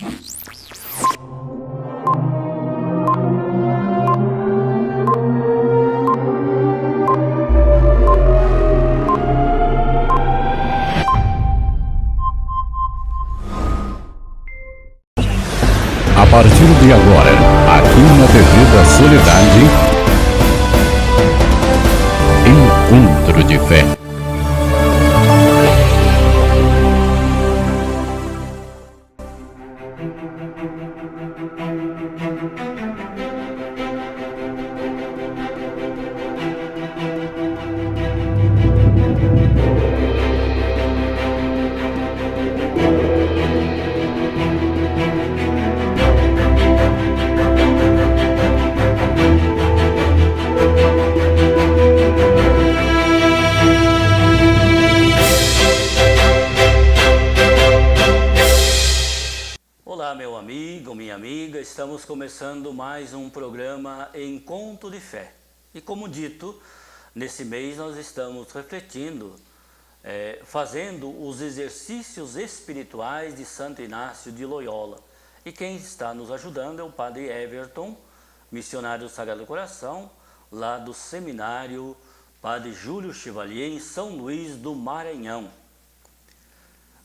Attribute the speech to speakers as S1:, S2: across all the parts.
S1: A partir de agora, aqui na TV da Soledade, Encontro de Fé.
S2: Olá, meu amigo, minha amiga, estamos começando mais um programa Encontro de Fé. E como dito, nesse mês nós estamos refletindo, fazendo os exercícios espirituais de Santo Inácio de Loyola. E quem está nos ajudando é o Padre Everton, missionário do Sagrado Coração, lá do seminário Padre Júlio Chevalier, em São Luís do Maranhão.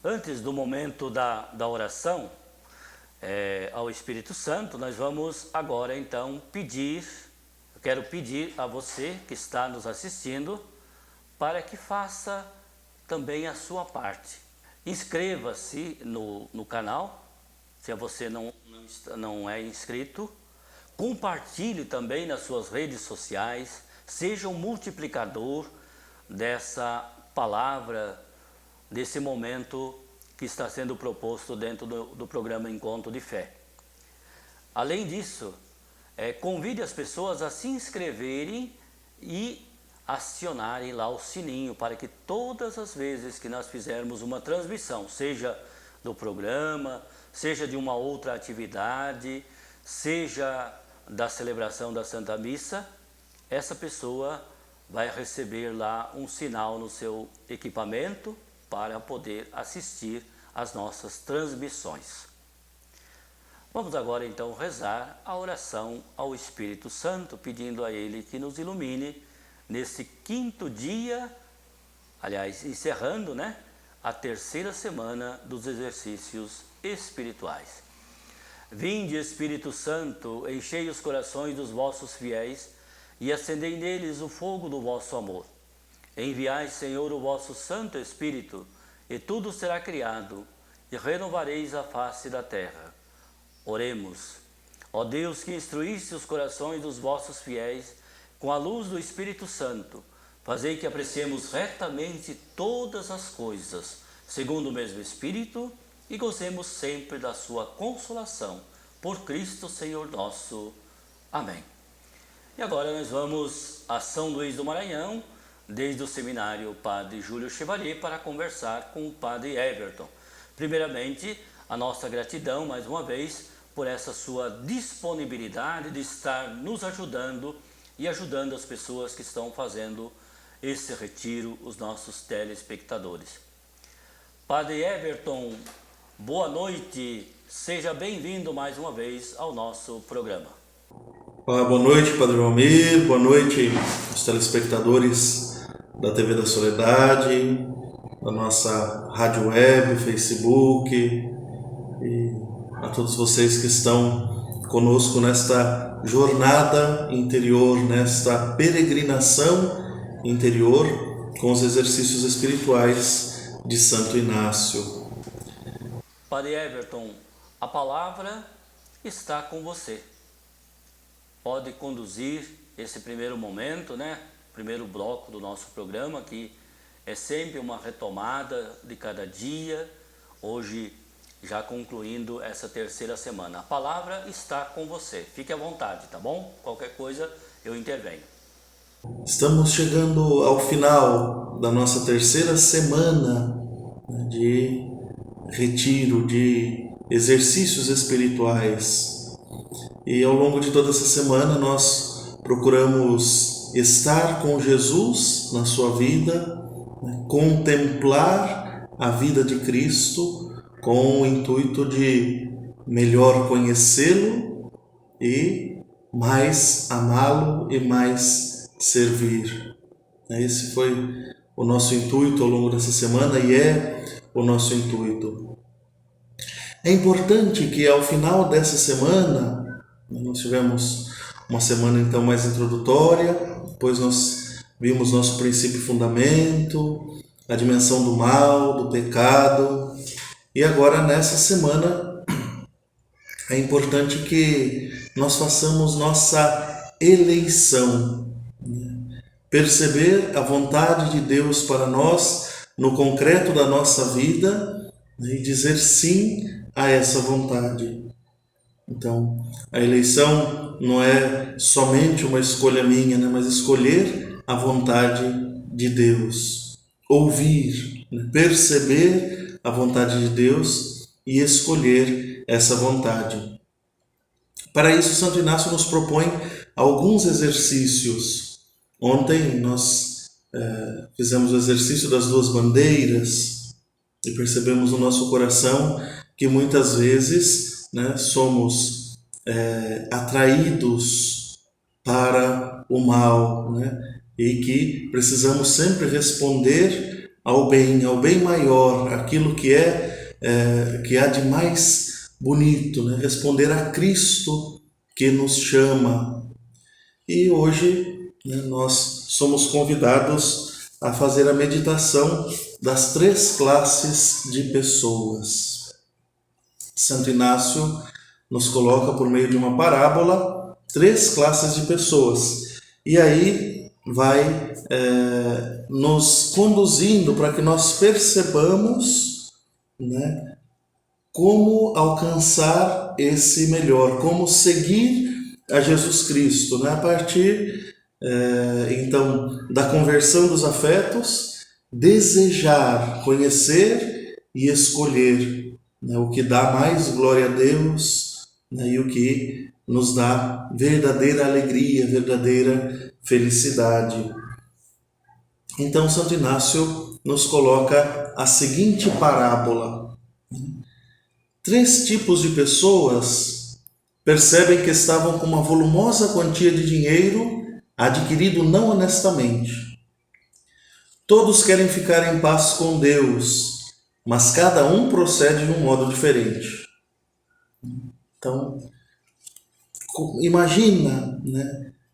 S2: Antes do momento da oração, ao Espírito Santo, nós vamos agora então eu quero pedir a você que está nos assistindo para que faça também a sua parte. Inscreva-se no canal, se você não é inscrito, compartilhe também nas suas redes sociais, seja um multiplicador dessa palavra, desse momento que está sendo proposto dentro do programa Encontro de Fé. Além disso, convide as pessoas a se inscreverem e acionarem lá o sininho para que todas as vezes que nós fizermos uma transmissão, seja do programa, seja de uma outra atividade, seja da celebração da Santa Missa, essa pessoa vai receber lá um sinal no seu equipamento para poder assistir às nossas transmissões. Vamos agora então rezar a oração ao Espírito Santo, pedindo a Ele que nos ilumine nesse quinto dia, aliás, encerrando, a terceira semana dos exercícios espirituais. Vinde, Espírito Santo, enchei os corações dos vossos fiéis e acendei neles o fogo do vosso amor. Enviai, Senhor, o vosso Santo Espírito, e tudo será criado, e renovareis a face da terra. Oremos. Ó Deus, que instruíste os corações dos vossos fiéis com a luz do Espírito Santo, fazei que apreciemos retamente todas as coisas, segundo o mesmo Espírito, e gozemos sempre da sua consolação. Por Cristo, Senhor nosso. Amém. E agora nós vamos a São Luís do Maranhão, desde o seminário Padre Júlio Chevalier, para conversar com o Padre Everton. Primeiramente, a nossa gratidão, mais uma vez, por essa sua disponibilidade de estar nos ajudando e ajudando as pessoas que estão fazendo esse retiro, os nossos telespectadores. Padre Everton, boa noite, seja bem-vindo mais uma vez ao nosso programa.
S3: Boa noite, Padre Valmir, boa noite aos telespectadores da TV da Soledade, da nossa rádio web, Facebook, e a todos vocês que estão conosco nesta jornada interior, nesta peregrinação interior com os exercícios espirituais de Santo Inácio.
S2: Padre Everton, a palavra está com você. Pode conduzir esse primeiro momento, primeiro bloco do nosso programa, que é sempre uma retomada de cada dia, hoje já concluindo essa terceira semana. A palavra está com você, fique à vontade, tá bom? Qualquer coisa eu intervenho.
S3: Estamos chegando ao final da nossa terceira semana de retiro, de exercícios espirituais. E ao longo de toda essa semana nós procuramos estar com Jesus na sua vida, contemplar a vida de Cristo com o intuito de melhor conhecê-lo e mais amá-lo e mais servir. Esse foi o nosso intuito ao longo dessa semana e é o nosso intuito. É importante que ao final dessa semana, nós tivemos uma semana então mais introdutória, depois nós vimos nosso princípio e fundamento, a dimensão do mal, do pecado, e agora nessa semana é importante que nós façamos nossa eleição, perceber a vontade de Deus para nós no concreto da nossa vida e dizer sim a essa vontade. Então, a eleição não é somente uma escolha minha, mas escolher a vontade de Deus, ouvir, perceber a vontade de Deus e escolher essa vontade. Para isso, Santo Inácio nos propõe alguns exercícios. Ontem nós fizemos o exercício das 2 bandeiras e percebemos no nosso coração que muitas vezes somos atraídos para o mal, e que precisamos sempre responder ao bem maior, aquilo que há de mais bonito, responder a Cristo que nos chama. E hoje nós somos convidados a fazer a meditação das 3 classes de pessoas. Santo Inácio nos coloca por meio de uma parábola 3 classes de pessoas. E aí vai nos conduzindo para que nós percebamos como alcançar esse melhor, como seguir a Jesus Cristo, a partir então da conversão dos afetos, desejar, conhecer e escolher o que dá mais glória a Deus e o que nos dá verdadeira alegria, verdadeira felicidade. Então, Santo Inácio nos coloca a seguinte parábola. 3 tipos de pessoas percebem que estavam com uma volumosa quantia de dinheiro adquirido não honestamente. Todos querem ficar em paz com Deus, mas cada um procede de um modo diferente. Então, imagina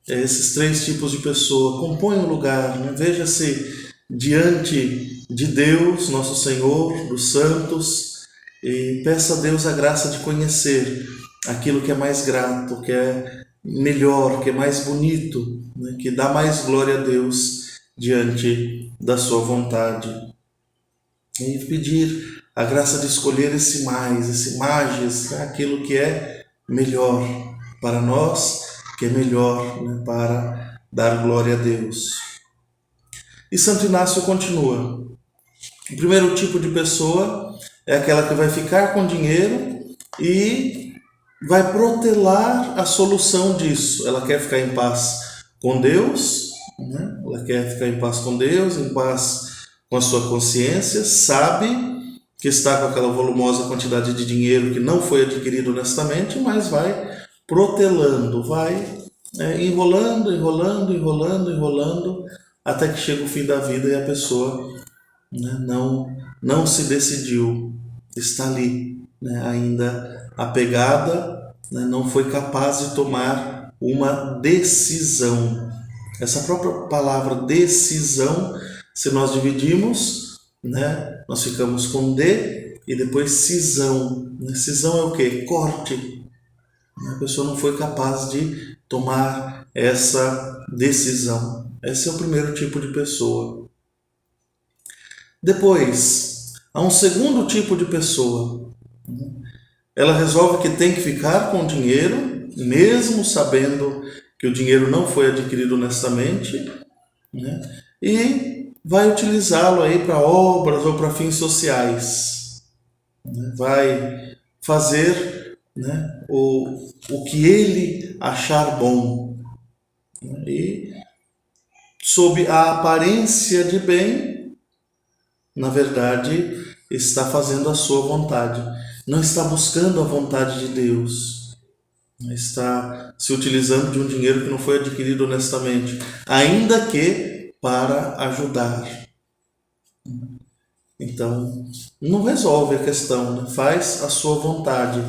S3: esses 3 tipos de pessoa, compõem um lugar, veja-se diante de Deus, nosso Senhor, dos santos, e peça a Deus a graça de conhecer aquilo que é mais grato, que é melhor, que é mais bonito, que dá mais glória a Deus diante da sua vontade. E pedir a graça de escolher esse mages, aquilo que é melhor para nós, que é melhor para dar glória a Deus. E Santo Inácio continua. O primeiro tipo de pessoa é aquela que vai ficar com dinheiro e vai protelar a solução disso. Ela quer ficar em paz com Deus, ela quer ficar em paz com Deus, em paz com a sua consciência, sabe que está com aquela volumosa quantidade de dinheiro que não foi adquirido honestamente, mas vai protelando, vai enrolando, até que chega o fim da vida e a pessoa não se decidiu, está ali, ainda apegada, não foi capaz de tomar uma decisão. Essa própria palavra decisão, se nós dividimos, nós ficamos com D e depois cisão. Cisão é o quê? Corte. A pessoa não foi capaz de tomar essa decisão. Esse é o primeiro tipo de pessoa. Depois, há um segundo tipo de pessoa. Ela resolve que tem que ficar com o dinheiro, mesmo sabendo que o dinheiro não foi adquirido honestamente, e vai utilizá-lo aí para obras ou para fins sociais. Vai fazer o que ele achar bom. E sob a aparência de bem, na verdade, está fazendo a sua vontade. não está buscando a vontade de Deus, está se utilizando de um dinheiro que não foi adquirido honestamente, ainda que para ajudar. Então, não resolve a questão, né? Faz a sua vontade,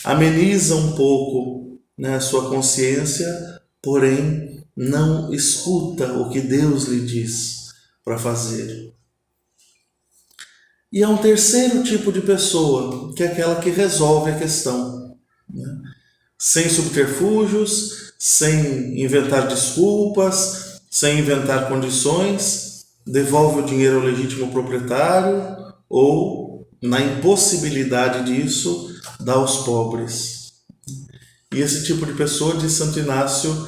S3: ameniza um pouco, né, a sua consciência, porém não escuta o que Deus lhe diz para fazer. E há um terceiro tipo de pessoa, que é aquela que resolve a questão, né? Sem subterfúgios, sem inventar desculpas, sem inventar condições, devolve o dinheiro ao legítimo proprietário ou, na impossibilidade disso, dá aos pobres. E esse tipo de pessoa, diz Santo Inácio,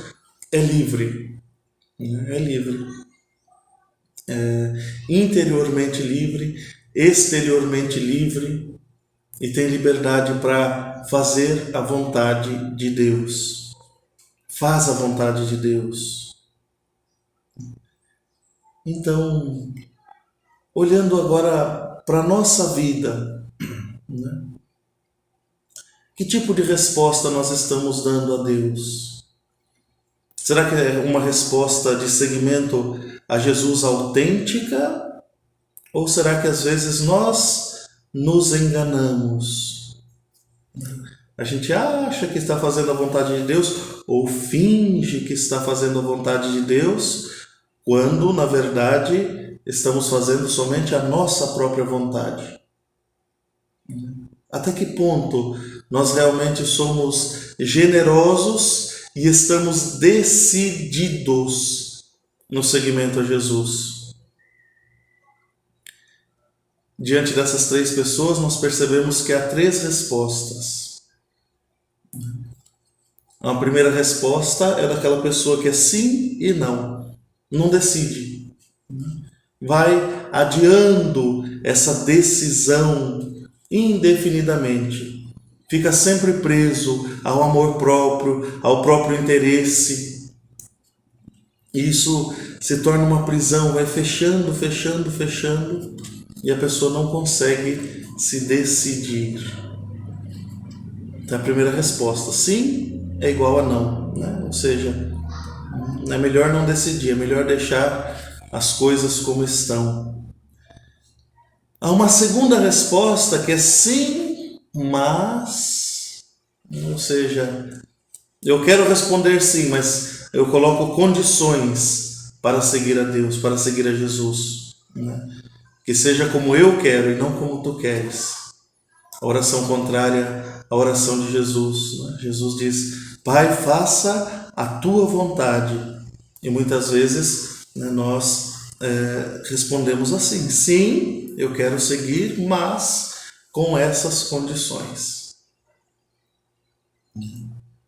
S3: é livre. É livre. É interiormente livre, exteriormente livre, e tem liberdade para fazer a vontade de Deus. Faz a vontade de Deus. Então, olhando agora para a nossa vida, né? Que tipo de resposta nós estamos dando a Deus? Será que é uma resposta de seguimento a Jesus autêntica? Ou será que às vezes nós nos enganamos? A gente acha que está fazendo a vontade de Deus ou finge que está fazendo a vontade de Deus, quando na verdade estamos fazendo somente a nossa própria vontade. Até que ponto nós realmente somos generosos e estamos decididos no seguimento a Jesus? Diante dessas três pessoas, nós percebemos que há três respostas. A primeira resposta é daquela pessoa que é sim e não, não decide. Vai adiando essa decisão indefinidamente. Fica sempre preso ao amor próprio, ao próprio interesse. E isso se torna uma prisão, vai fechando, e a pessoa não consegue se decidir. Então a primeira resposta, sim, é igual a não, né? Ou seja, é melhor não decidir, é melhor deixar as coisas como estão. Há uma segunda resposta que é sim, mas, ou seja, eu quero responder sim, mas eu coloco condições para seguir a Deus, para seguir a Jesus, né? Que seja como eu quero e não como tu queres. A oração contrária à oração de Jesus, né? Jesus diz: Pai, faça a tua vontade. E muitas vezes, né, nós respondemos assim: sim, eu quero seguir, mas com essas condições.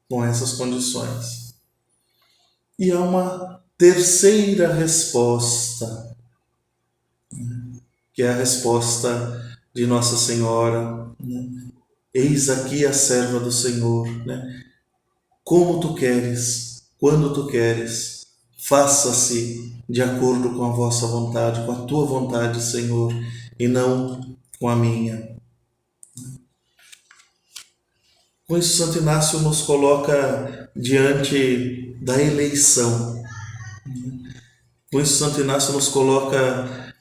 S3: Com essas condições. E há uma terceira resposta, que é a resposta de Nossa Senhora, né? Eis aqui a serva do Senhor, né? Como tu queres, quando tu queres, faça-se de acordo com a vossa vontade, com a tua vontade, Senhor, e não com a minha. Com isso, Santo Inácio nos coloca diante da eleição. Com isso, Santo Inácio nos coloca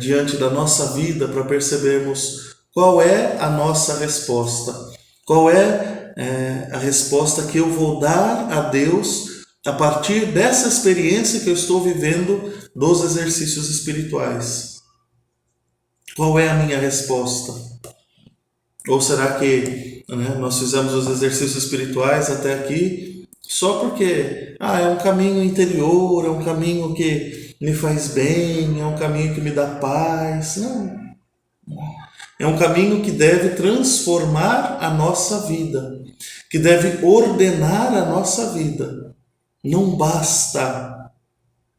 S3: diante da nossa vida para percebermos qual é a nossa resposta, qual é a resposta que eu vou dar a Deus a partir dessa experiência que eu estou vivendo dos exercícios espirituais. Qual é a minha resposta? Ou será que, né, nós fizemos os exercícios espirituais até aqui só porque é um caminho interior, é um caminho que me faz bem, é um caminho que me dá paz? Não. É um caminho que deve transformar a nossa vida, que deve ordenar a nossa vida. Não basta,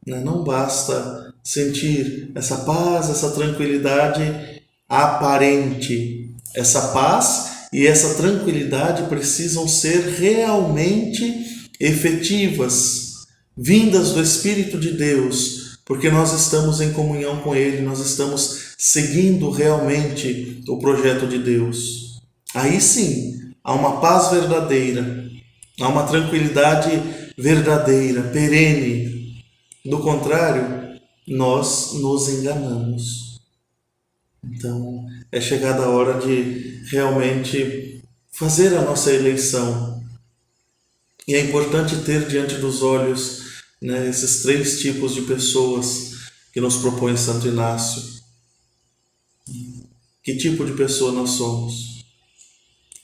S3: né? Não basta sentir essa paz, essa tranquilidade aparente. Essa paz e essa tranquilidade precisam ser realmente efetivas, vindas do Espírito de Deus, porque nós estamos em comunhão com Ele, nós estamos seguindo realmente o projeto de Deus. aí sim há uma paz verdadeira, há uma tranquilidade verdadeira, perene. Do contrário, nós nos enganamos. Então, é chegada a hora de realmente fazer a nossa eleição. E é importante ter diante dos olhos, né, esses 3 tipos de pessoas que nos propõe Santo Inácio. Que tipo de pessoa nós somos?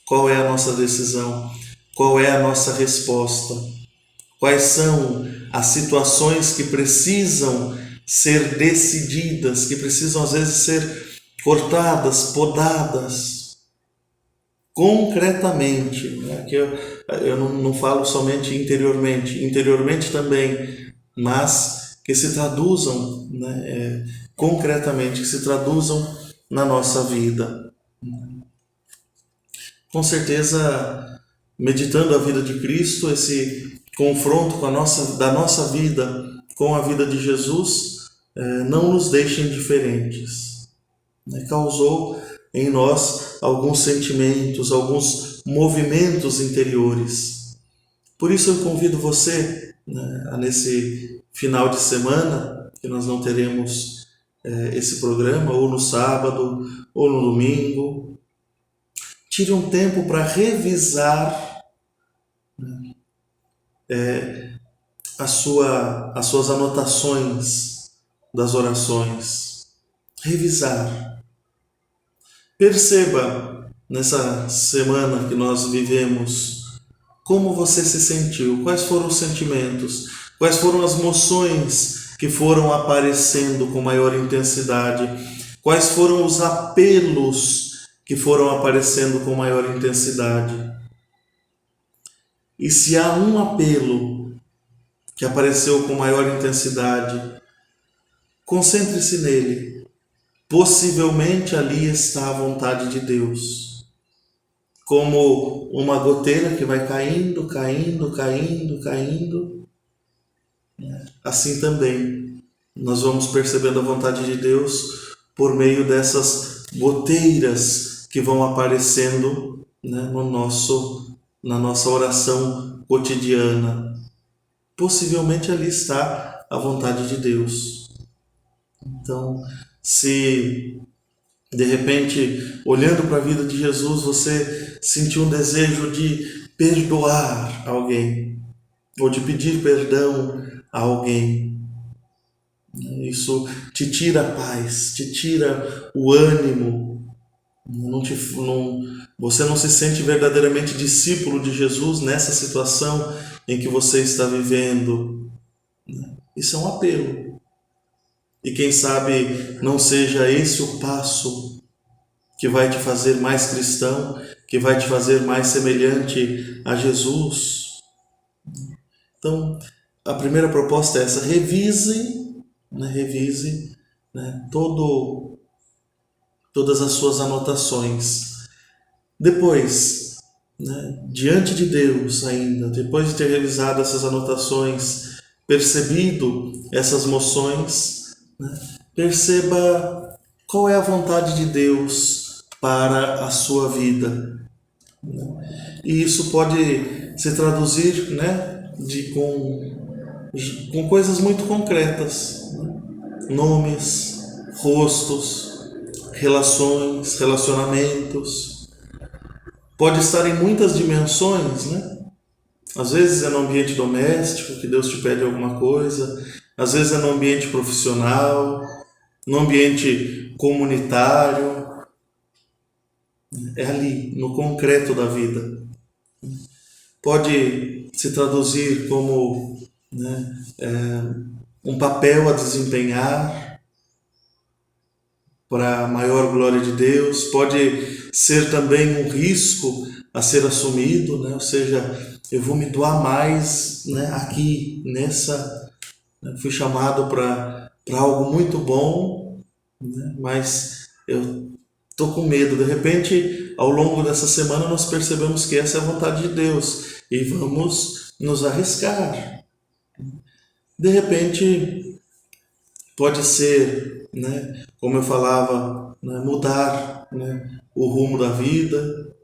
S3: Qual é a nossa decisão? Qual é a nossa resposta? Quais são as situações que precisam ser decididas, que precisam às vezes ser cortadas, podadas, concretamente, né? Que eu não falo somente interiormente também, mas que se traduzam, né, concretamente, que se traduzam na nossa vida. Com certeza, meditando a vida de Cristo, esse confronto com da nossa vida com a vida de Jesus não nos deixa indiferentes. Causou em nós alguns sentimentos, alguns movimentos interiores. Por isso eu convido você, né, nesse final de semana, que nós não teremos esse programa, ou no sábado, ou no domingo, tire um tempo para revisar, né, as suas anotações das orações. Revisar. Perceba nessa semana que nós vivemos como você se sentiu, quais foram os sentimentos, quais foram as emoções que foram aparecendo com maior intensidade, quais foram os apelos que foram aparecendo com maior intensidade. E se há um apelo que apareceu com maior intensidade, concentre-se nele. Possivelmente ali está a vontade de Deus. Como uma goteira que vai caindo, assim também nós vamos percebendo a vontade de Deus por meio dessas goteiras que vão aparecendo, né, na nossa oração cotidiana. Possivelmente ali está a vontade de Deus. Então, se de repente, olhando para a vida de Jesus, você sentiu um desejo de perdoar alguém, ou de pedir perdão a alguém, isso te tira a paz, te tira o ânimo, você não se sente verdadeiramente discípulo de Jesus nessa situação em que você está vivendo. Isso é um apelo. E quem sabe não seja esse o passo que vai te fazer mais cristão, que vai te fazer mais semelhante a Jesus. Então, a primeira proposta é essa: revise, né, todas as suas anotações. Depois, né, diante de Deus ainda, depois de ter revisado essas anotações, percebido essas moções, né, perceba qual é a vontade de Deus para a sua vida. E isso pode se traduzir, né, com coisas muito concretas, né? Nomes, rostos, relações, relacionamentos. Pode estar em muitas dimensões, né? Às vezes é no ambiente doméstico que Deus te pede alguma coisa, às vezes é no ambiente profissional, no ambiente comunitário. É ali, no concreto da vida. Pode se traduzir como, né, um papel a desempenhar para a maior glória de Deus. Pode ser também um risco a ser assumido, né? Ou seja, eu vou me doar mais, né, aqui, nessa... Fui chamado para algo muito bom, né, mas eu estou com medo. De repente, ao longo dessa semana, nós percebemos que essa é a vontade de Deus e vamos nos arriscar. De repente, pode ser, né, como eu falava, né, mudar, né, o rumo da vida,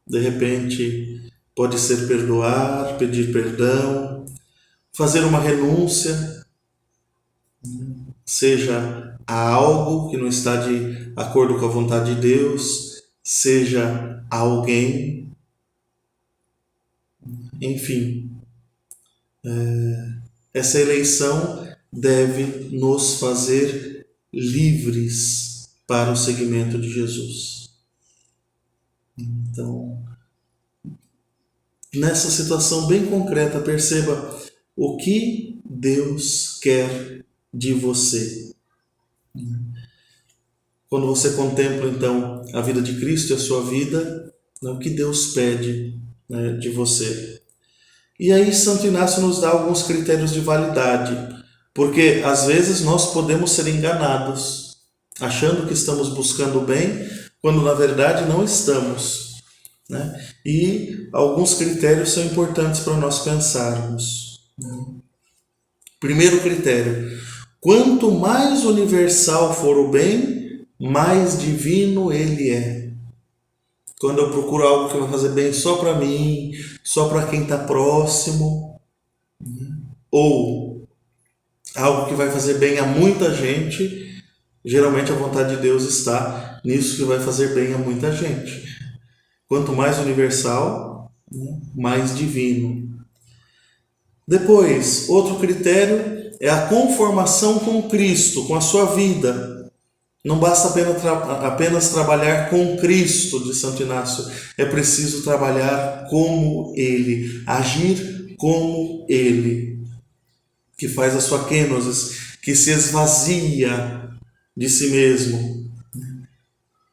S3: De repente, pode ser perdoar, pedir perdão, fazer uma renúncia, seja a algo que não está de acordo com a vontade de Deus, seja a alguém, enfim. Essa eleição deve nos fazer livres para o seguimento de Jesus. Então, nessa situação bem concreta, perceba o que Deus quer de você. Quando você contempla, então, a vida de Cristo e a sua vida, o que Deus pede, de você. E aí Santo Inácio nos dá alguns critérios de validade, porque às vezes nós podemos ser enganados, achando que estamos buscando o bem, quando na verdade não estamos. E alguns critérios são importantes para nós pensarmos. Primeiro critério: quanto mais universal for o bem, mais divino ele é. Quando eu procuro algo que vai fazer bem só para mim, só para quem está próximo, ou algo que vai fazer bem a muita gente, geralmente a vontade de Deus está nisso que vai fazer bem a muita gente. Quanto mais universal, mais divino. Depois, outro critério é a conformação com Cristo, com a sua vida. Não basta apenas trabalhar com Cristo, de Santo Inácio. É preciso trabalhar como Ele, agir como Ele, que faz a sua kenosis, que se esvazia de si mesmo.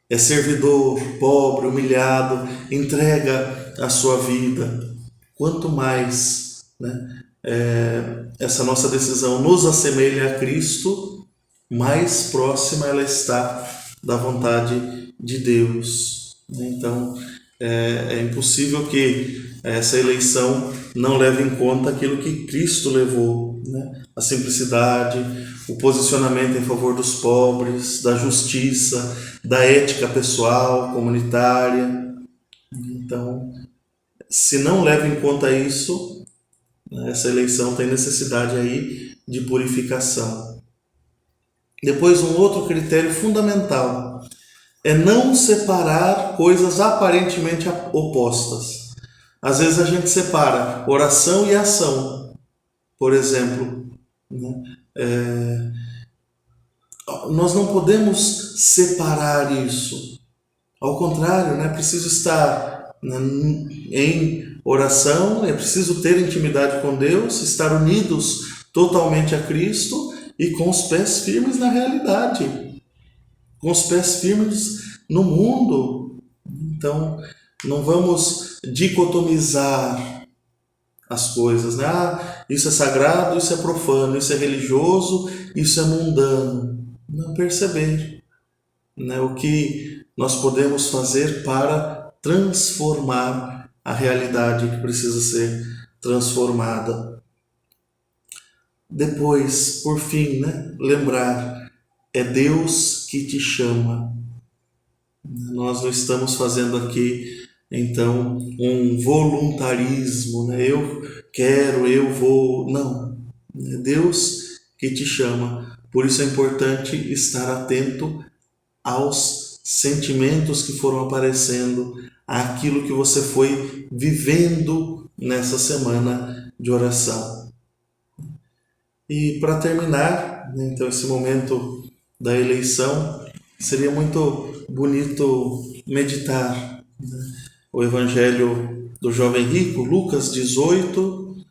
S3: É servidor, pobre, humilhado, entrega a sua vida. Quanto mais essa nossa decisão nos assemelha a Cristo, mais próxima ela está da vontade de Deus. Então, é impossível que essa eleição não leve em conta aquilo que Cristo levou, a simplicidade, o posicionamento em favor dos pobres, da justiça, da ética pessoal, comunitária. Então, se não leva em conta isso, essa eleição tem necessidade aí de purificação. Depois, um outro critério fundamental é não separar coisas aparentemente opostas. Às vezes a gente separa oração e ação. Por exemplo, nós não podemos separar isso. Ao contrário, é preciso estar em oração, é preciso ter intimidade com Deus, estar unidos totalmente a Cristo, e com os pés firmes na realidade, com os pés firmes no mundo. Então, não vamos dicotomizar as coisas, isso é sagrado, isso é profano, isso é religioso, isso é mundano. Não perceber o que nós podemos fazer para transformar a realidade que precisa ser transformada. Depois, por fim, lembrar, é Deus que te chama. Nós não estamos fazendo aqui, então, um voluntarismo, eu quero, eu vou. Não, é Deus que te chama. Por isso é importante estar atento aos sentimentos que foram aparecendo, àquilo que você foi vivendo nessa semana de oração. E para terminar, então, esse momento da eleição, seria muito bonito meditar o Evangelho do jovem rico, Lucas 18,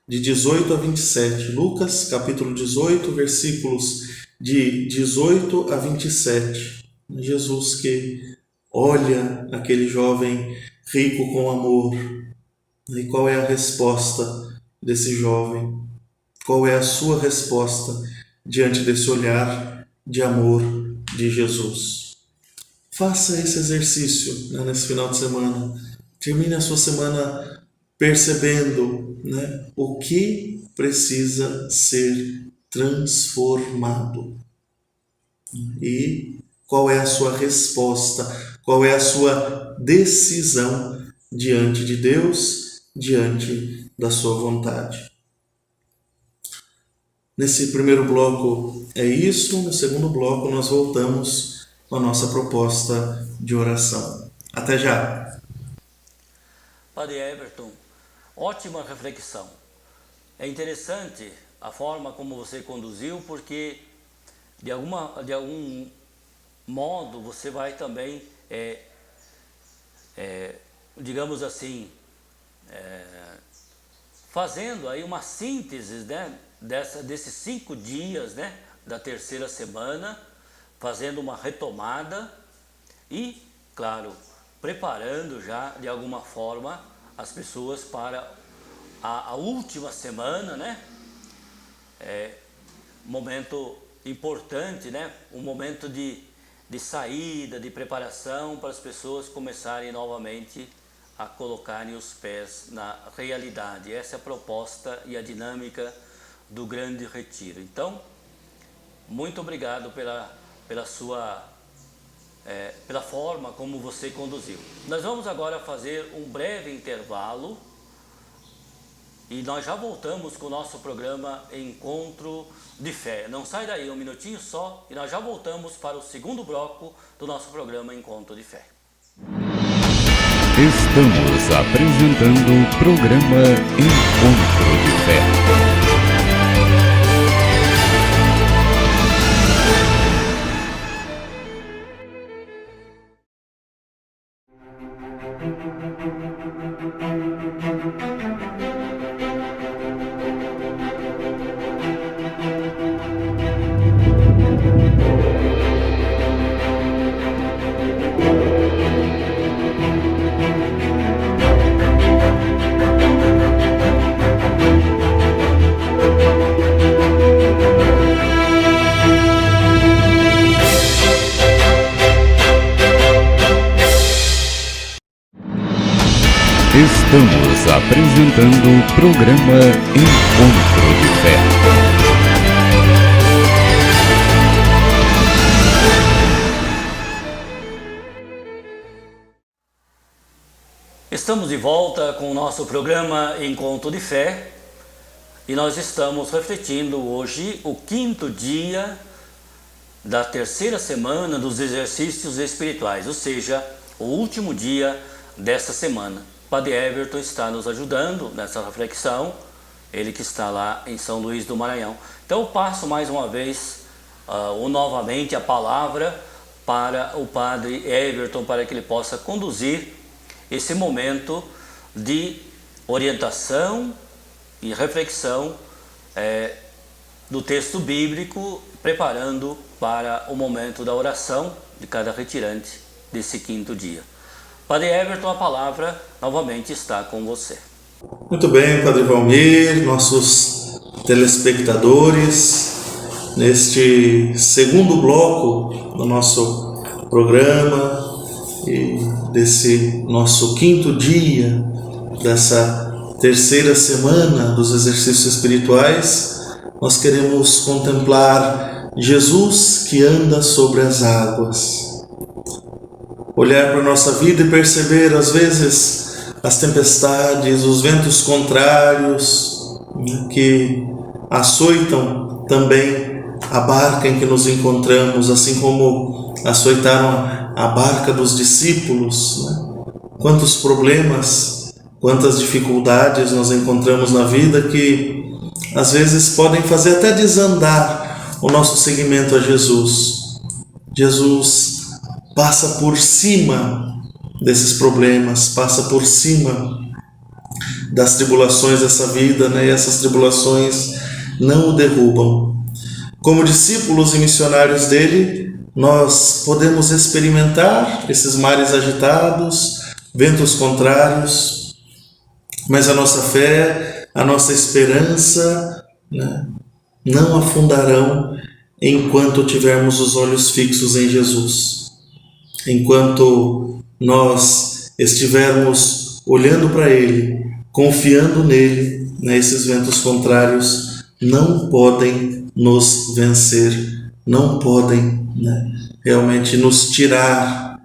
S3: de 18 a 27. Lucas, capítulo 18, versículos de 18 a 27. Jesus que olha aquele jovem rico com amor. E qual é a resposta desse jovem? Qual é a sua resposta diante desse olhar de amor de Jesus? Faça esse exercício nesse final de semana. Termine a sua semana percebendo o que precisa ser transformado. E qual é a sua resposta? Qual é a sua decisão diante de Deus, diante da sua vontade? Nesse primeiro bloco é isso. No segundo bloco nós voltamos com a nossa proposta de oração. Até já!
S2: Padre Everton, ótima reflexão. É interessante a forma como você conduziu, porque de algum modo você vai também, digamos assim, fazendo aí uma síntese, né, desses 5 dias, né, da terceira semana, fazendo uma retomada e, claro, preparando já de alguma forma as pessoas para a última semana, né? Momento importante, né? Um momento de saída, de preparação para as pessoas começarem novamente a colocarem os pés na realidade. Essa é a proposta e a dinâmica do Grande Retiro. Então, muito obrigado pela forma como você conduziu. Nós vamos agora fazer um breve intervalo e nós já voltamos com o nosso programa Encontro de Fé. Não sai daí, um minutinho só, e nós já voltamos para o segundo bloco do nosso programa Encontro de Fé.
S1: Estamos apresentando o programa Encontro de Fé. Estamos apresentando o programa Encontro de Fé.
S2: Estamos de volta com o nosso programa Encontro de Fé e nós estamos refletindo hoje o 5º dia da terceira semana dos exercícios espirituais, ou seja, o último dia desta semana. Padre Everton está nos ajudando nessa reflexão, ele que está lá em São Luís do Maranhão. Então eu passo mais uma vez, novamente, a palavra para o Padre Everton, para que ele possa conduzir esse momento de orientação e reflexão do texto bíblico, preparando para o momento da oração de cada retirante desse 5º dia. Padre Everton, a palavra novamente está com você.
S3: Muito bem, Padre Valmir, nossos telespectadores, neste segundo bloco do nosso programa e desse nosso 5º dia dessa terceira semana dos exercícios espirituais, nós queremos contemplar Jesus que anda sobre as águas. Olhar para a nossa vida e perceber, às vezes, as tempestades, os ventos contrários, né, que açoitam também a barca em que nos encontramos, assim como açoitaram a barca dos discípulos. Né? Quantos problemas, quantas dificuldades nós encontramos na vida que, às vezes, podem fazer até desandar o nosso seguimento a Jesus. Jesus passa por cima desses problemas, passa por cima das tribulações dessa vida, né? E essas tribulações não o derrubam. Como discípulos e missionários dele, nós podemos experimentar esses mares agitados, ventos contrários, mas a nossa fé, a nossa esperança, né, não afundarão enquanto tivermos os olhos fixos em Jesus. Enquanto nós estivermos olhando para Ele, confiando nele, né, esses ventos contrários não podem nos vencer, não podem, né, realmente nos tirar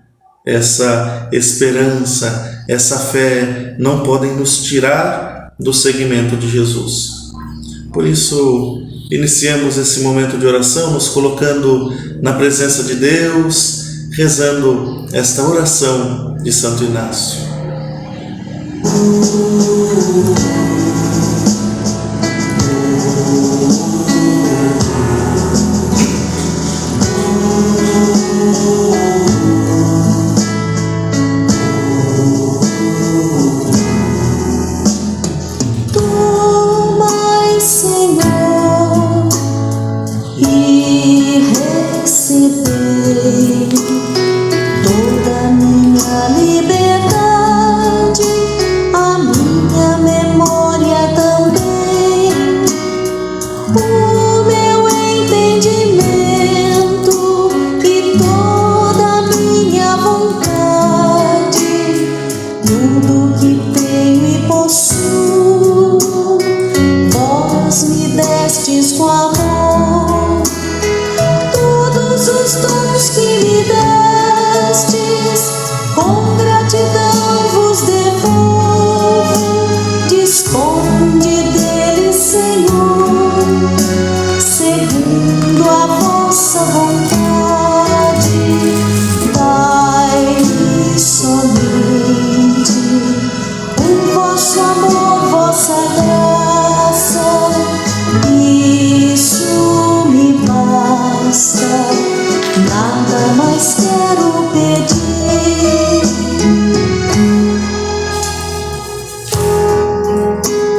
S3: essa esperança, essa fé não podem nos tirar do seguimento de Jesus. Por isso, iniciemos esse momento de oração nos colocando na presença de Deus, rezando esta oração de Santo Inácio.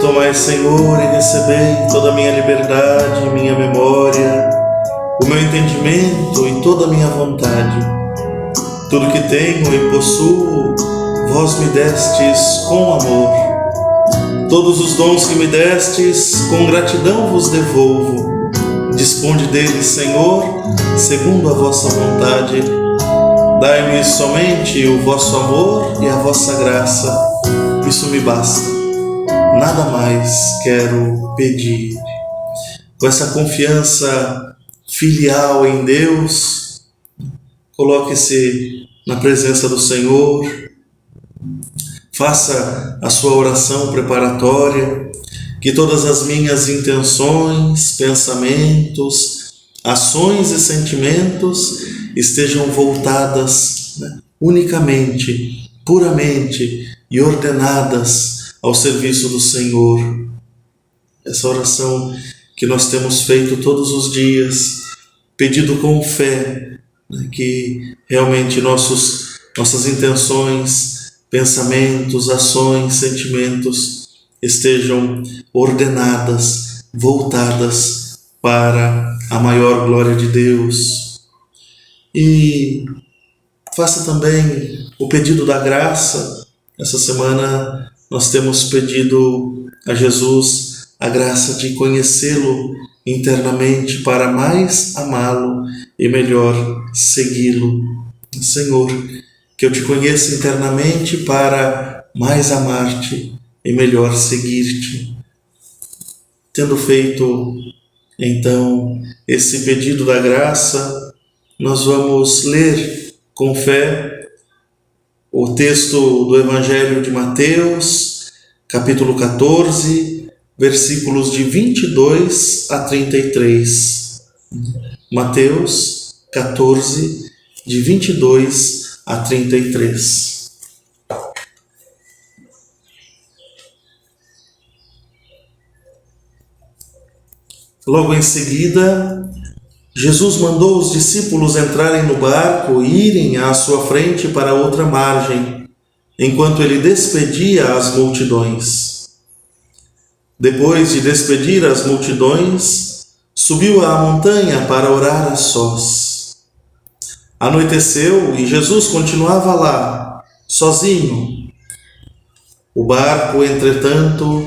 S3: Tomai, Senhor, e recebei toda a minha liberdade, minha memória, o meu entendimento e toda a minha vontade. Tudo que tenho e possuo, vós me destes com amor. Todos os dons que me destes, com gratidão vos devolvo. Disponde deles, Senhor, segundo a vossa vontade. Dai-me somente o vosso amor e a vossa graça. Isso me basta. Nada mais quero pedir. Com essa confiança filial em Deus, coloque-se na presença do Senhor, faça a sua oração preparatória, que todas as minhas intenções, pensamentos, ações e sentimentos estejam voltadas unicamente, puramente e ordenadas ao serviço do Senhor. Essa oração que nós temos feito todos os dias, pedido com fé, que realmente nossas intenções, pensamentos, ações, sentimentos estejam ordenadas, voltadas para a maior glória de Deus. E faça também o pedido da graça. Essa semana nós temos pedido a Jesus a graça de conhecê-lo internamente para mais amá-lo e melhor segui-lo. Senhor, que eu te conheça internamente para mais amar-te e melhor seguir-te. Tendo feito, então, esse pedido da graça, nós vamos ler com fé o texto do Evangelho de Mateus, capítulo 14, versículos de 22 a 33. Mateus 14, de 22 a 33. Logo em seguida, Jesus mandou os discípulos entrarem no barco e irem à sua frente para outra margem, enquanto ele despedia as multidões. Depois de despedir as multidões, subiu à montanha para orar a sós. Anoiteceu e Jesus continuava lá, sozinho. O barco, entretanto,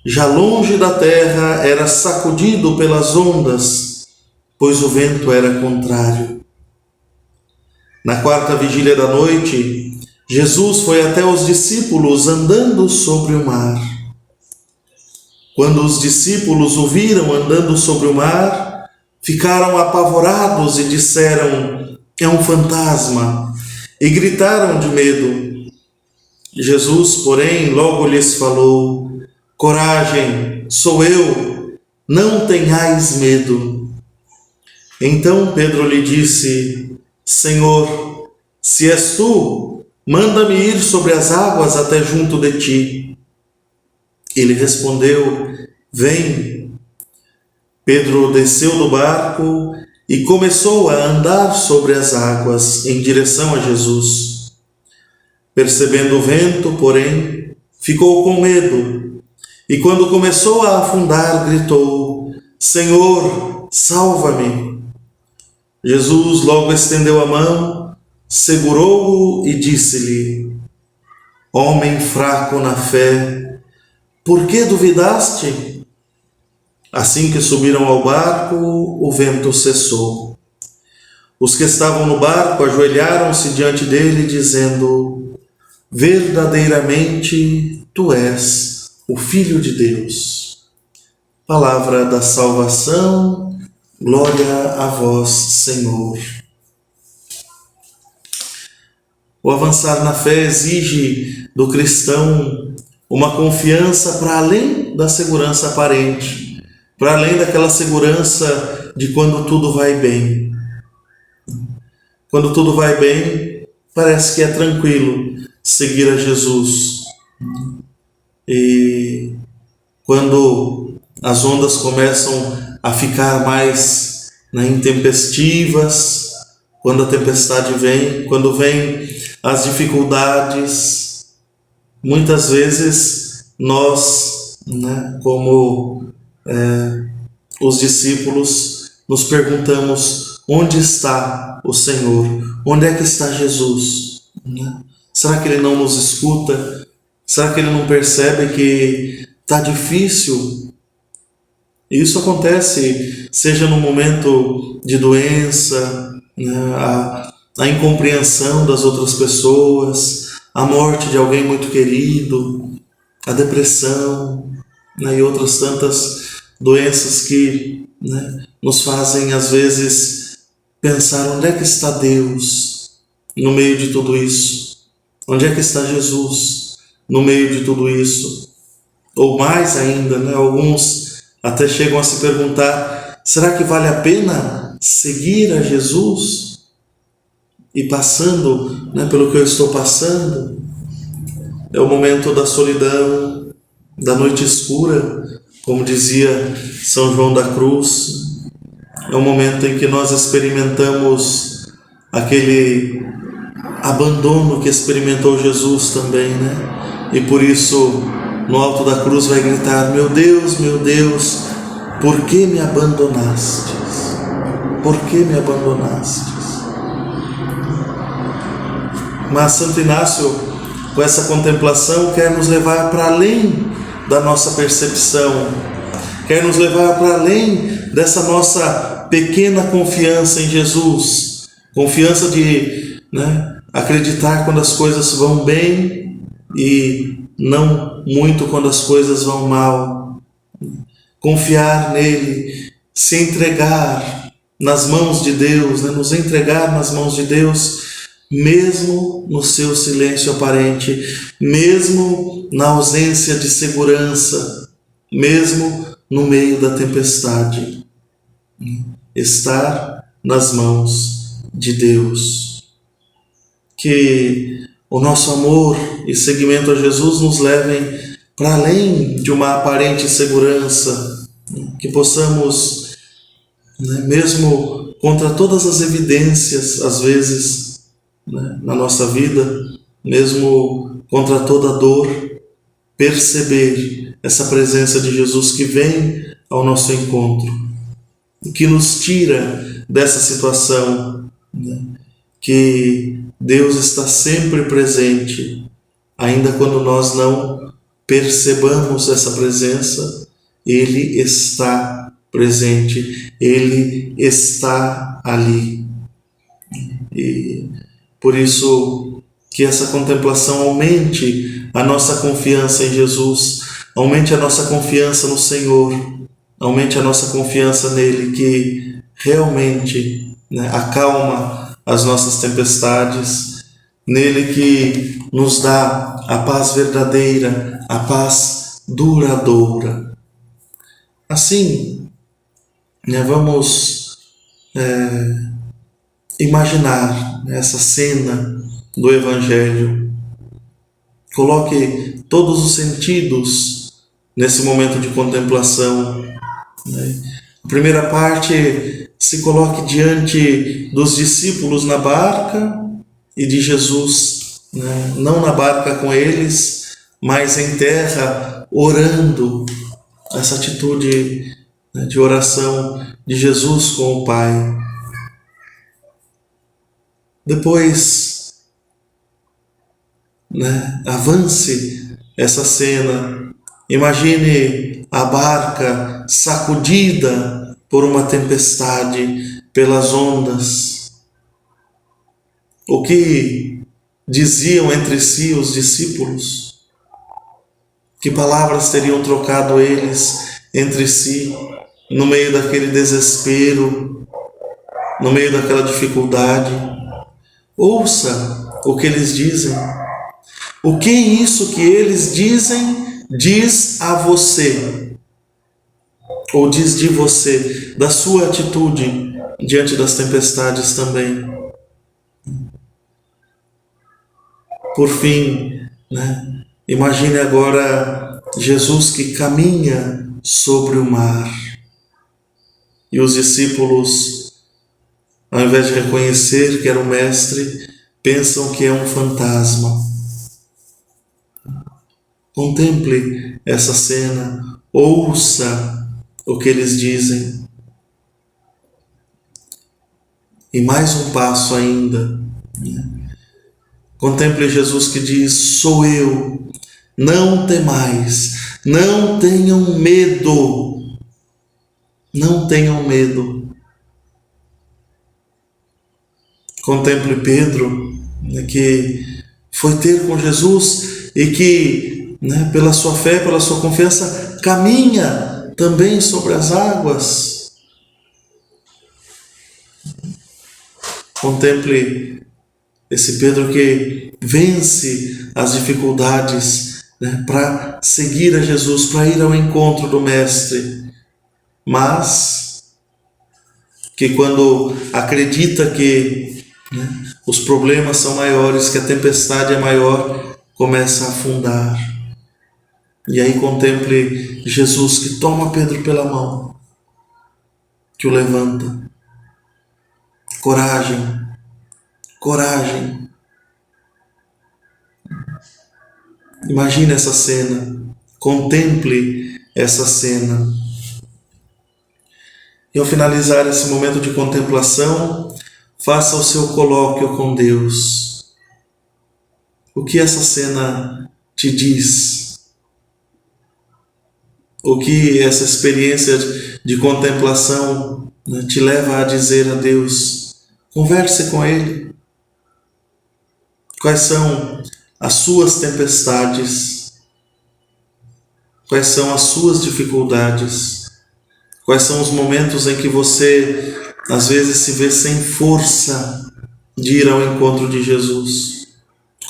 S3: já longe da terra, era sacudido pelas ondas, pois o vento era contrário. Na quarta vigília da noite, Jesus foi até os discípulos andando sobre o mar. Quando os discípulos o viram andando sobre o mar, ficaram apavorados e disseram: é um fantasma. e gritaram de medo. Jesus, porém, logo lhes falou: coragem, sou eu, não tenhais medo. Então Pedro lhe disse: Senhor, se és tu, manda-me ir sobre as águas até junto de ti. Ele respondeu: vem. Pedro desceu do barco e começou a andar sobre as águas em direção a Jesus. Percebendo o vento, porém, ficou com medo, e quando começou a afundar, gritou: Senhor, salva-me! Jesus logo estendeu a mão, segurou-o e disse-lhe: homem fraco na fé, por que duvidaste? Assim que subiram ao barco, o vento cessou. Os que estavam no barco ajoelharam-se diante dele, dizendo: verdadeiramente tu és o Filho de Deus. Palavra da salvação, glória a vós, Senhor. O avançar na fé exige do cristão uma confiança para além da segurança aparente, para além daquela segurança de quando tudo vai bem. Quando tudo vai bem, parece que é tranquilo seguir a Jesus. E quando as ondas começam a ficar mais intempestivas, quando a tempestade vem, quando vem as dificuldades, muitas vezes nós, como os discípulos, nos perguntamos: onde está o Senhor? Onde é que está Jesus? Será que Ele não nos escuta? Será que Ele não percebe que está difícil? Isso acontece, seja no momento de doença, a incompreensão das outras pessoas, a morte de alguém muito querido, a depressão, e outras tantas doenças que nos fazem, às vezes, pensar: onde é que está Deus no meio de tudo isso? Onde é que está Jesus no meio de tudo isso? Ou mais ainda, alguns até chegam a se perguntar: será que vale a pena seguir a Jesus? E passando pelo que eu estou passando, é o momento da solidão, da noite escura, como dizia São João da Cruz. É o momento em que nós experimentamos aquele abandono que experimentou Jesus também, E por isso, no alto da cruz vai gritar: meu Deus, por que me abandonastes? Por que me abandonastes? Mas Santo Inácio, com essa contemplação, quer nos levar para além da nossa percepção, quer nos levar para além dessa nossa pequena confiança em Jesus, confiança de acreditar quando as coisas vão bem e não muito quando as coisas vão mal. Confiar nele, se entregar nas mãos de Deus, nos entregar nas mãos de Deus, mesmo no seu silêncio aparente, mesmo na ausência de segurança, mesmo no meio da tempestade. Estar nas mãos de Deus. Que o nosso amor e seguimento a Jesus nos levem para além de uma aparente segurança, que possamos, mesmo contra todas as evidências, às vezes, na nossa vida, mesmo contra toda dor, perceber essa presença de Jesus que vem ao nosso encontro, que nos tira dessa situação, que Deus está sempre presente, ainda quando nós não percebamos essa presença. Ele está presente, Ele está ali. E por isso que essa contemplação aumente a nossa confiança em Jesus, aumente a nossa confiança no Senhor, aumente a nossa confiança nele, que realmente acalma as nossas tempestades, nele que nos dá a paz verdadeira, a paz duradoura. Assim, vamos imaginar essa cena do Evangelho. Coloque todos os sentidos nesse momento de contemplação. A primeira parte, se coloque diante dos discípulos na barca e de Jesus, não na barca com eles, mas em terra, orando. Essa atitude de oração de Jesus com o Pai. Depois, avance essa cena. Imagine a barca sacudida por uma tempestade, pelas ondas. O que diziam entre si os discípulos? Que palavras teriam trocado eles entre si, no meio daquele desespero, no meio daquela dificuldade? Ouça o que eles dizem. O que isso que eles dizem diz a você? Ou diz de você, da sua atitude diante das tempestades também? Por fim, imagine agora Jesus que caminha sobre o mar. E os discípulos, ao invés de reconhecer que era o Mestre, pensam que é um fantasma. Contemple essa cena, ouça o que eles dizem. E mais um passo ainda. Contemple Jesus que diz: sou eu, não temais, não tenham medo. Não tenham medo. Contemple Pedro, que foi ter com Jesus e que, pela sua fé, pela sua confiança, caminha também sobre as águas. Contemple esse Pedro que vence as dificuldades para seguir a Jesus, para ir ao encontro do Mestre, mas que quando acredita que os problemas são maiores, que a tempestade é maior, começa a afundar. E aí contemple Jesus que toma Pedro pela mão, que o levanta. Coragem, coragem. Imagine essa cena, contemple essa cena. E ao finalizar esse momento de contemplação, faça o seu colóquio com Deus. O que essa cena te diz? O que essa experiência de contemplação te leva a dizer a Deus? Converse com Ele. Quais são as suas tempestades? Quais são as suas dificuldades? Quais são os momentos em que você, às vezes, se vê sem força de ir ao encontro de Jesus?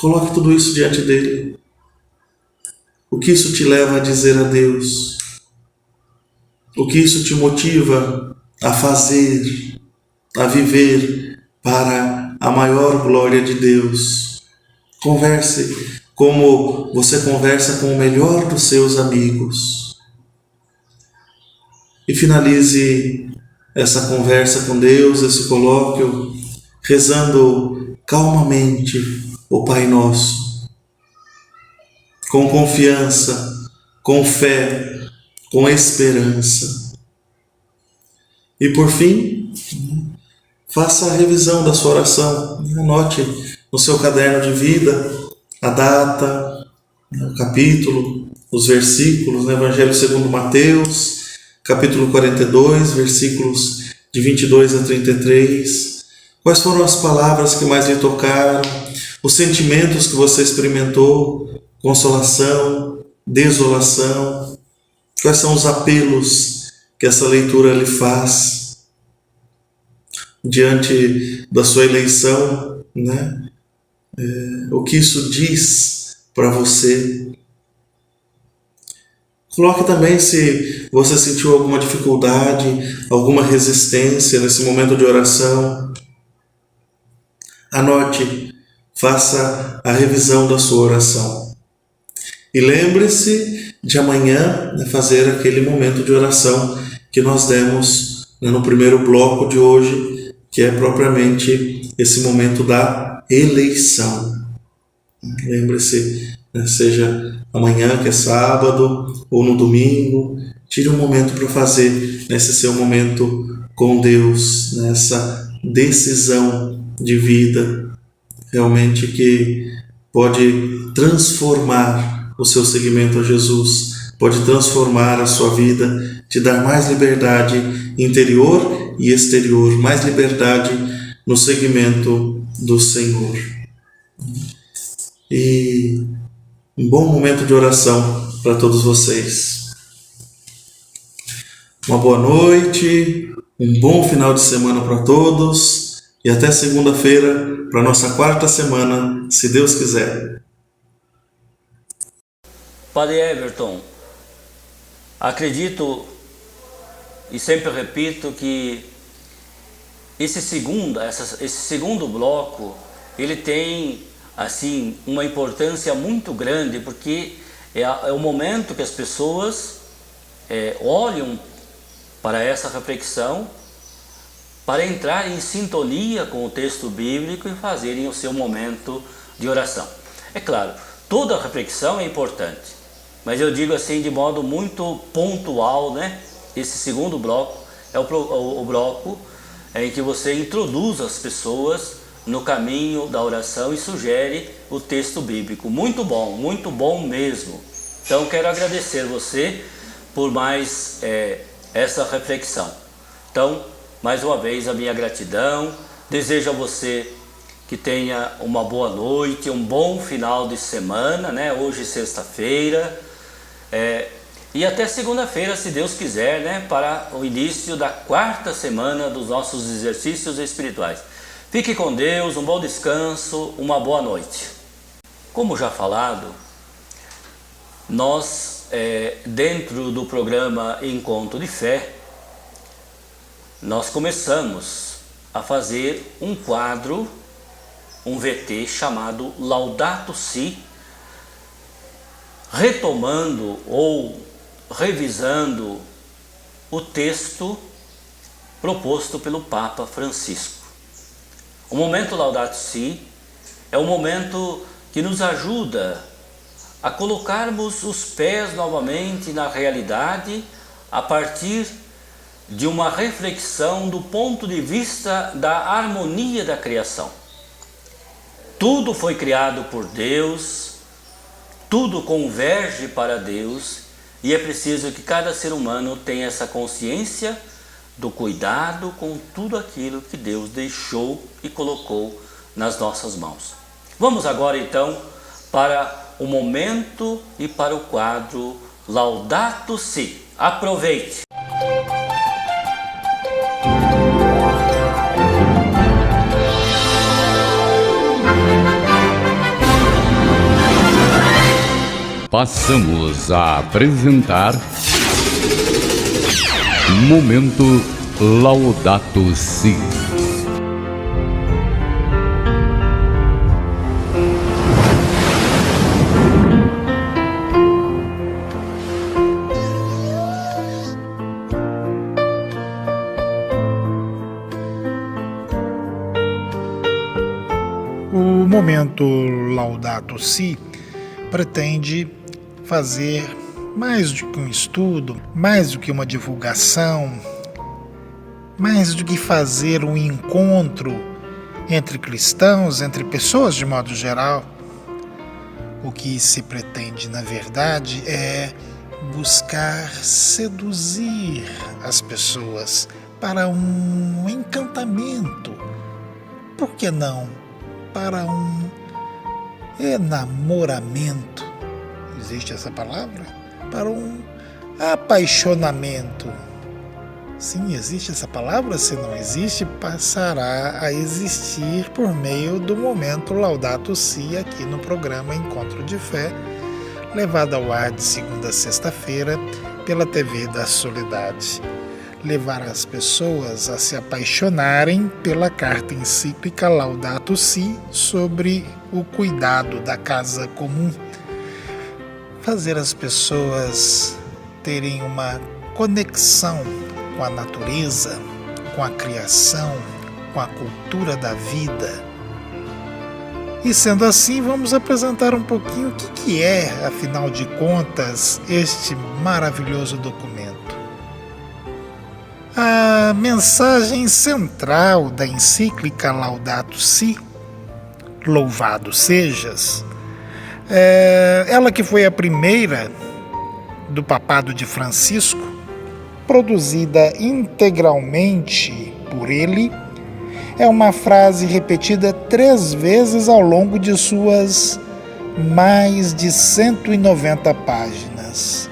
S3: Coloque tudo isso diante dele. O que isso te leva a dizer a Deus? O que isso te motiva a fazer, a viver para a maior glória de Deus? Converse como você conversa com o melhor dos seus amigos. E finalize essa conversa com Deus, esse colóquio, rezando calmamente o Pai Nosso, com confiança, com fé, com esperança. E por fim, faça a revisão da sua oração. Anote no seu caderno de vida a data, o capítulo, os versículos, no Evangelho segundo Mateus, capítulo 42, versículos de 22 a 33. Quais foram as palavras que mais lhe tocaram? Os sentimentos que você experimentou? Consolação, desolação? Quais são os apelos que essa leitura lhe faz? Diante da sua eleição, o que isso diz para você. Coloque também se você sentiu alguma dificuldade, alguma resistência nesse momento de oração. Anote, faça a revisão da sua oração. E lembre-se de amanhã fazer aquele momento de oração que nós demos no primeiro bloco de hoje, que é propriamente esse momento da eleição. Lembre-se, seja amanhã, que é sábado, ou no domingo, tire um momento para fazer esse seu momento com Deus, nessa decisão de vida, realmente que pode transformar o seu seguimento a Jesus, pode transformar a sua vida, te dar mais liberdade interior e exterior, mais liberdade no seguimento do Senhor. E um bom momento de oração para todos vocês. Uma boa noite, um bom final de semana para todos e até segunda-feira para a nossa quarta semana, se Deus quiser.
S2: Padre Everton, acredito e sempre repito que esse segundo bloco, ele tem assim uma importância muito grande, porque é o momento que as pessoas olham para essa reflexão, para entrar em sintonia com o texto bíblico e fazerem o seu momento de oração. É claro, toda reflexão é importante, mas eu digo assim de modo muito pontual, né? Esse segundo bloco é o bloco em que você introduz as pessoas no caminho da oração e sugere o texto bíblico. Muito bom mesmo. Então quero agradecer você por mais essa reflexão. Então, mais uma vez a minha gratidão. Desejo a você que tenha uma boa noite, um bom final de semana, né? Hoje sexta-feira, e até segunda-feira, se Deus quiser, né? Para o início da quarta semana dos nossos exercícios espirituais. Fique com Deus, um bom descanso, uma boa noite. Como já falado, nós, dentro do programa Encontro de Fé, nós começamos a fazer um quadro, um VT chamado Laudato Si, retomando ou revisando o texto proposto pelo Papa Francisco. O momento Laudato Si é um momento que nos ajuda a colocarmos os pés novamente na realidade a partir de uma reflexão do ponto de vista da harmonia da criação. Tudo foi criado por Deus, tudo converge para Deus, e é preciso que cada ser humano tenha essa consciência do cuidado com tudo aquilo que Deus deixou e colocou nas nossas mãos. Vamos agora então para o momento e para o quadro Laudato Si. Aproveite!
S1: Passamos a apresentar Momento Laudato Si.
S4: O momento Laudato Si pretende fazer mais do que um estudo, mais do que uma divulgação, mais do que fazer um encontro entre cristãos, entre pessoas de modo geral. O que se pretende, na verdade, é buscar seduzir as pessoas para um encantamento. Por que não? Para um enamoramento. Existe essa palavra? Para um apaixonamento. Sim, existe essa palavra? Se não existe, passará a existir por meio do momento Laudato Si aqui no programa Encontro de Fé, levado ao ar de segunda a sexta-feira pela TV da Soledade. Levar as pessoas a se apaixonarem pela carta encíclica Laudato Si sobre o cuidado da casa comum. Fazer as pessoas terem uma conexão com a natureza, com a criação, com a cultura da vida. E sendo assim, vamos apresentar um pouquinho o que é, afinal de contas, este maravilhoso documento. A mensagem central da encíclica Laudato Si, Louvado Sejas, ela que foi a primeira do papado de Francisco, produzida integralmente por ele, é uma frase repetida 3 vezes ao longo de suas mais de 190 páginas.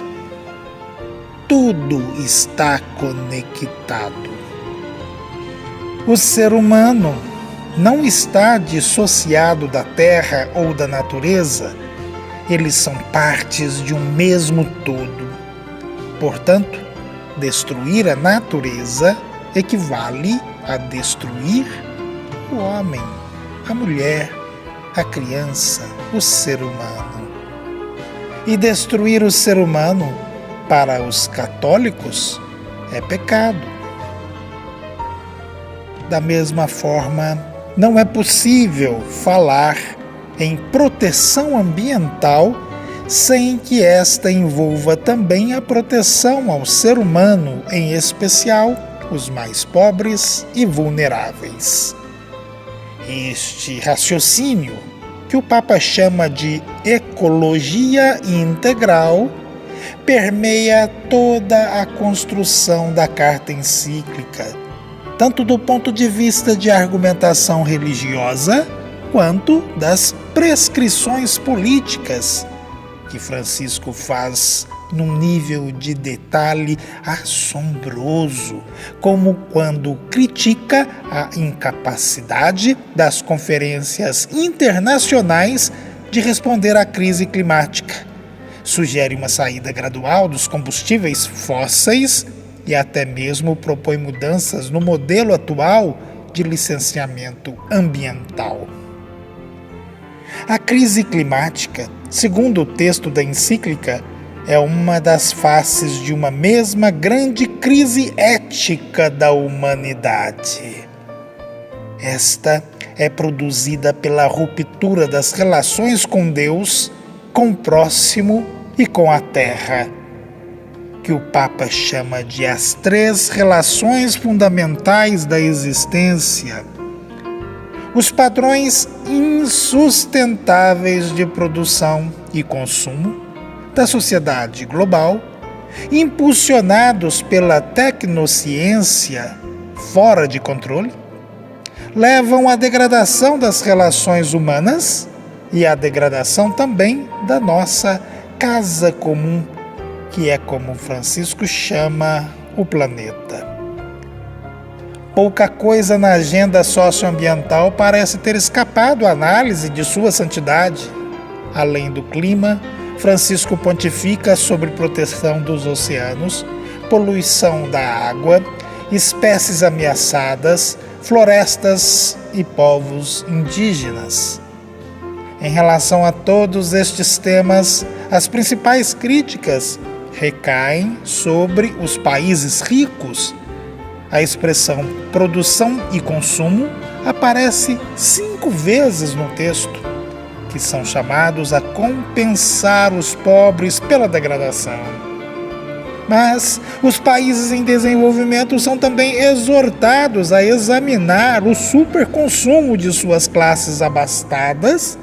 S4: Tudo está conectado. O ser humano não está dissociado da terra ou da natureza, eles são partes de um mesmo todo. Portanto, destruir a natureza equivale a destruir o homem, a mulher, a criança, o ser humano. E destruir o ser humano, para os católicos, é pecado. Da mesma forma, não é possível falar em proteção ambiental sem que esta envolva também a proteção ao ser humano, em especial os mais pobres e vulneráveis. Este raciocínio, que o Papa chama de ecologia integral, permeia toda a construção da carta encíclica, tanto do ponto de vista de argumentação religiosa, quanto das prescrições políticas, que Francisco faz num nível de detalhe assombroso, como quando critica a incapacidade das conferências internacionais de responder à crise climática. Sugere uma saída gradual dos combustíveis fósseis e até mesmo propõe mudanças no modelo atual de licenciamento ambiental. A crise climática, segundo o texto da encíclica, é uma das faces de uma mesma grande crise ética da humanidade. Esta é produzida pela ruptura das relações com Deus, com o próximo e com a terra, que o Papa chama de as 3 relações fundamentais da existência. Os padrões insustentáveis de produção e consumo da sociedade global, impulsionados pela tecnociência fora de controle, levam à degradação das relações humanas e à degradação também da nossa casa comum, que é como Francisco chama o planeta. Pouca coisa na agenda socioambiental parece ter escapado à análise de sua santidade. Além do clima, Francisco pontifica sobre proteção dos oceanos, poluição da água, espécies ameaçadas, florestas e povos indígenas. Em relação a todos estes temas, as principais críticas recaem sobre os países ricos. A expressão produção e consumo aparece 5 vezes no texto, que são chamados a compensar os pobres pela degradação. Mas os países em desenvolvimento são também exortados a examinar o superconsumo de suas classes abastadas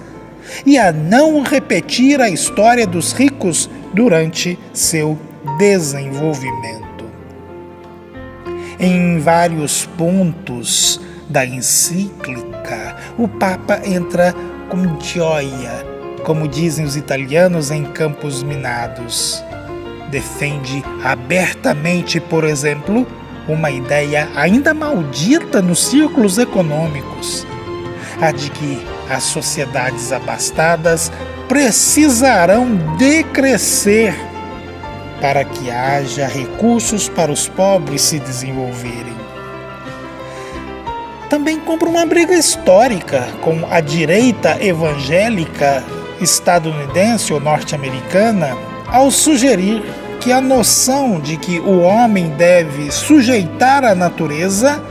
S4: e a não repetir a história dos ricos durante seu desenvolvimento. Em vários pontos da encíclica, o Papa entra com gioia, como dizem os italianos, em campos minados. Defende abertamente, por exemplo, uma ideia ainda maldita nos círculos econômicos, a de que as sociedades abastadas precisarão decrescer para que haja recursos para os pobres se desenvolverem. Também compra uma briga histórica com a direita evangélica estadunidense ou norte-americana ao sugerir que a noção de que o homem deve sujeitar a natureza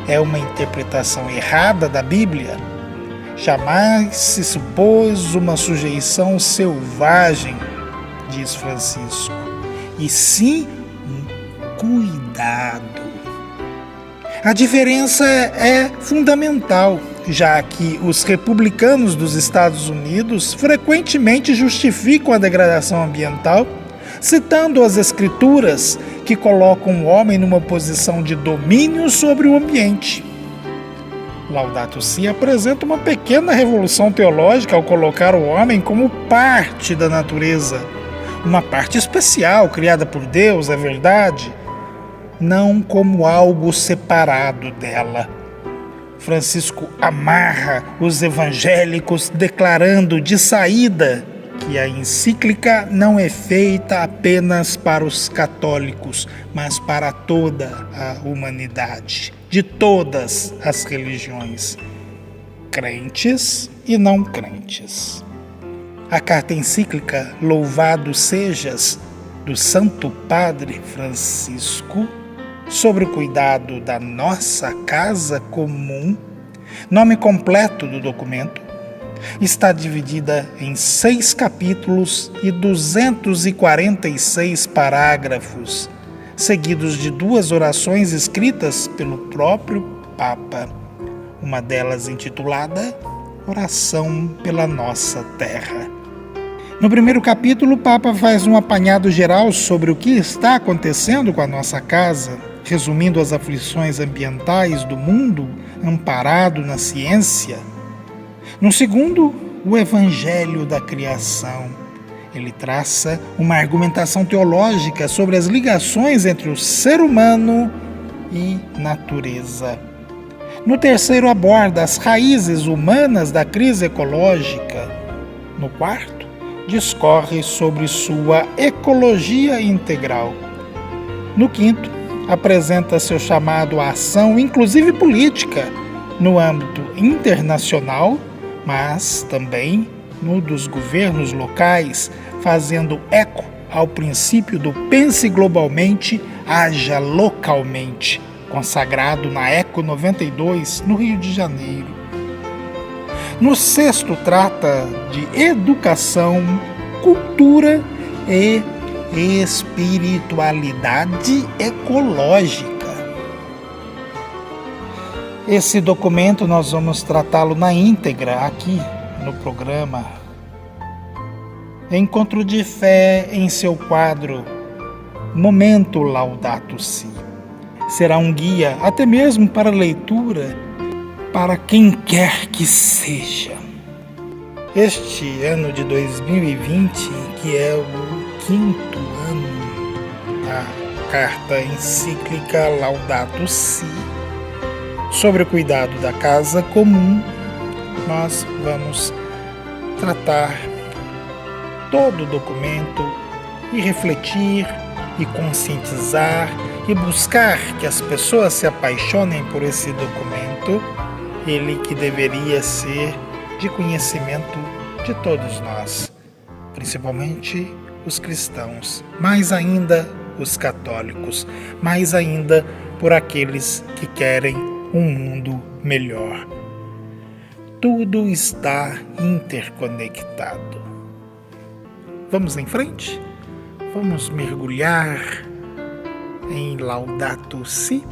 S4: é uma interpretação errada da Bíblia. Jamais se supôs uma sujeição selvagem, diz Francisco, e sim um cuidado. A diferença é fundamental, já que os republicanos dos Estados Unidos frequentemente justificam a degradação ambiental, citando as escrituras que colocam o homem numa posição de domínio sobre o ambiente. Laudato Si apresenta uma pequena revolução teológica ao colocar o homem como parte da natureza, uma parte especial criada por Deus, é verdade, não como algo separado dela. Francisco amarra os evangélicos, declarando de saída que a encíclica não é feita apenas para os católicos, mas para toda a humanidade, de todas as religiões, crentes e não crentes. A carta encíclica Louvado Sejas, do Santo Padre Francisco, sobre o cuidado da nossa casa comum, nome completo do documento, está dividida em 6 capítulos e 246 parágrafos, seguidos de 2 orações escritas pelo próprio Papa, uma delas intitulada Oração pela Nossa Terra. No primeiro capítulo, o Papa faz um apanhado geral sobre o que está acontecendo com a nossa casa, resumindo as aflições ambientais do mundo amparado na ciência. No segundo, o Evangelho da Criação. Ele traça uma argumentação teológica sobre as ligações entre o ser humano e natureza. No terceiro, aborda as raízes humanas da crise ecológica. No quarto, discorre sobre sua ecologia integral. No quinto, apresenta seu chamado à ação, inclusive política, no âmbito internacional, mas também no dos governos locais, fazendo eco ao princípio do pense globalmente, haja localmente, consagrado na Eco 92, no Rio de Janeiro. No sexto, trata de educação, cultura e espiritualidade ecológica. Esse documento nós vamos tratá-lo na íntegra aqui no programa. Encontro de Fé, em seu quadro Momento Laudato Si. Será um guia até mesmo para leitura para quem quer que seja. Este ano de 2020, que é o 5º ano da carta encíclica Laudato Si, sobre o cuidado da casa comum, nós vamos tratar todo o documento e refletir e conscientizar e buscar que as pessoas se apaixonem por esse documento, ele que deveria ser de conhecimento de todos nós, principalmente os cristãos, mais ainda os católicos, mais ainda por aqueles que querem um mundo melhor. Tudo está interconectado. Vamos em frente? Vamos mergulhar em Laudato Si?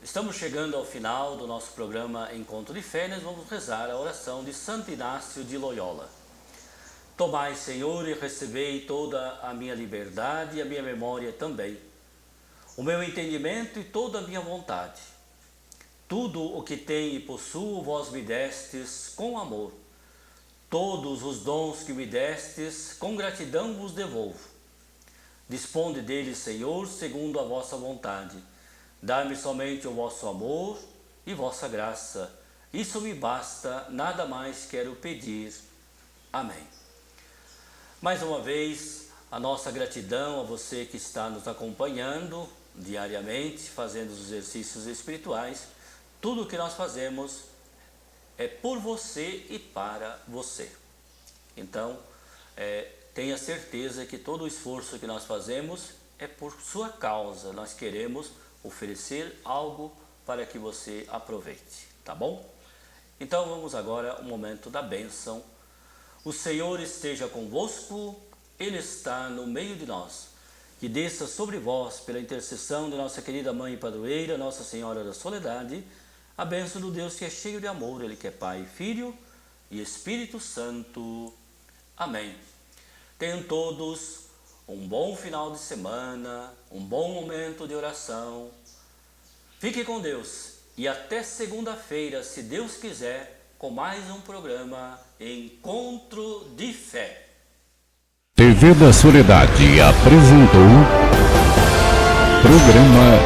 S2: Estamos chegando ao final do nosso programa Encontro de Fé. Nós vamos rezar a oração de Santo Inácio de Loyola. Tomai, Senhor, e recebei toda a minha liberdade e a minha memória também, o meu entendimento e toda a minha vontade. Tudo o que tenho e possuo, vós me destes com amor. Todos os dons que me destes, com gratidão vos devolvo. Disponde deles, Senhor, segundo a vossa vontade. Dá-me somente o vosso amor e vossa graça. Isso me basta, nada mais quero pedir. Amém. Mais uma vez, a nossa gratidão a você que está nos acompanhando diariamente, fazendo os exercícios espirituais. Tudo o que nós fazemos é por você e para você. Então, tenha certeza que todo o esforço que nós fazemos é por sua causa. Nós queremos oferecer algo para que você aproveite, tá bom? Então vamos agora ao momento da bênção. O Senhor esteja convosco, Ele está no meio de nós. Que desça sobre vós, pela intercessão de nossa querida Mãe Padroeira, Nossa Senhora da Soledade, a bênção do Deus que é cheio de amor, Ele que é Pai, Filho e Espírito Santo. Amém. Tenham todos um bom final de semana, um bom momento de oração. Fique com Deus e até segunda-feira, se Deus quiser, com mais um programa Encontro de Fé.
S1: TV da Soledade apresentou programa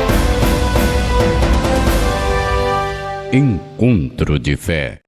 S1: Encontro de Fé.